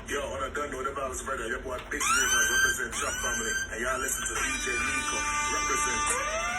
Yo, on a gun, know the vibes, brother. Your boy Big Dreamers represent Trap Family. And y'all listen to DJ Nico represent.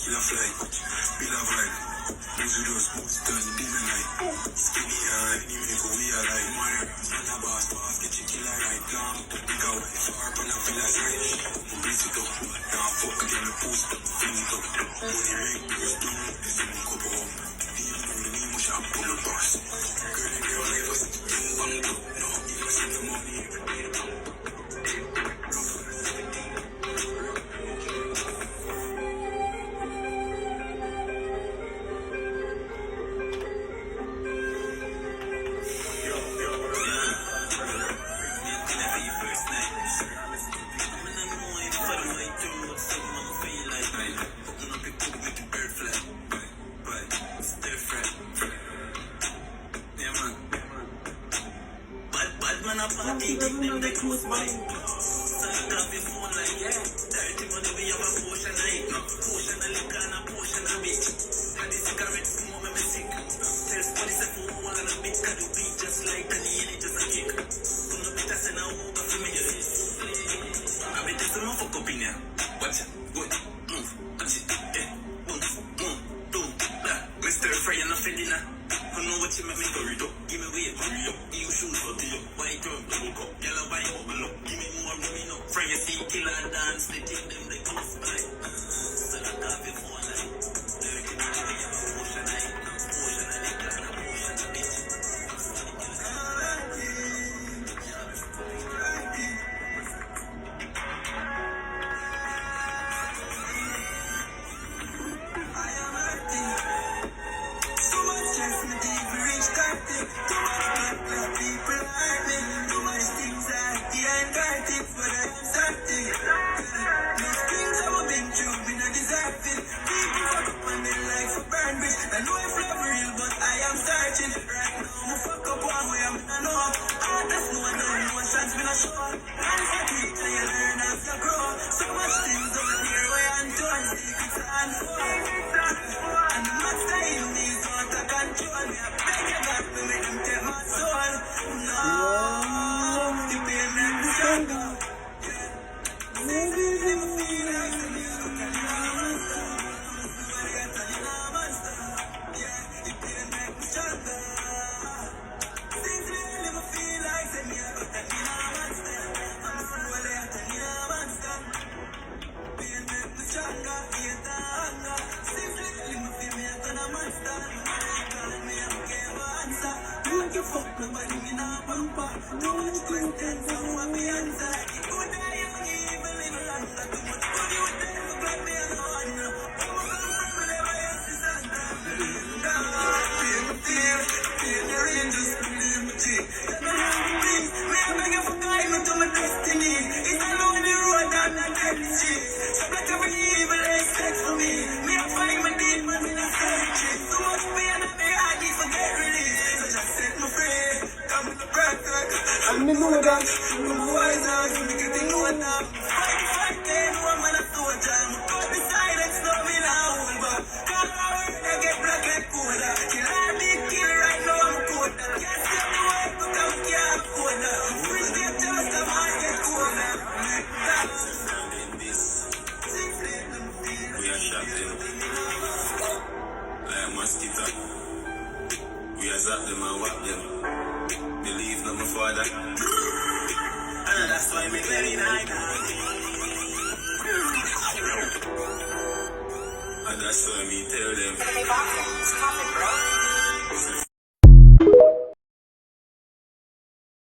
Bill of flight, bill of vibe. Busy those boots turn the dinner night. Skinny anyway, go we alive. Money, not a boss, get your killer right. Long, big out, far, but I feel like right. Brace it up, now fuck again, the post up, fling it up. Money ring, bills down, this is my cup of even though the name was shot, pull up boss. Girl, if you're alive, I said, bang up. No, give us the money, every day. Man, I'm party, take them the close by. So look up your phone like, yeah. Dirty money, we have a potion of it. Potion of liquor and a potion of it. And the cigarette smoke me sick. Tell somebody say for one and a bit, can you beat just like an idiot, just a kick. Put no better say now, over for me, you see. I bet there's some fuck up in here. Watch it, good, move, watch it, yeah. Boom, boom, boom, blah. Mr. Fry and nothing dinner. I know what you make me go read up. Give me weight, hurry up. You shoes for the up. White up, double cup. Yellow wine, bubble up. Give me more, me no. Fry you see, killer dance. They take them, they close by. So look up your phone like. Dirty money, we have a potion of it. Potion of liquor and a potion of bitch. I know it's not real, but I am searching. Right now, I'm fuck up one way, I'm in a know. Artists know I don't know, chance been a show. And for people, you learn as you grow. So much things out here, where I'm doing secrets and and the much time is out of control. Me, I beg you, God, to make them take my soul. No, you pay me the stronger. Maybe them feel like the news to tell you. Fuck nobody, me nah pamper. No one questions, so I be answer. Good day, young evil, little longer. Too much money with them, look like me and one. Come on, whenever you see Santa. Pay me feel, pay me rain, just believe me, G. You know me, I beg you for guide me to my destiny. It's a lonely road, I'm not empty streets. Stop like every evil expect for me. Me I find my demon in a cemetery. So much pain that me I need for get released. So just set me free. Come with the breath, and me know that. I'm wise out, you make it know now. Fight, no man a soldier. I'm cut the silence, no me now. But call our word, I get black like coda. Kill all big kill right now, I'm coda. Can't stop the world, but I'm scared coda. Free get just a man get coda. We are shouting. I am mosquito. We are zap them and whap them. Believe no my father. And that's why me very night. And that's why me tell them.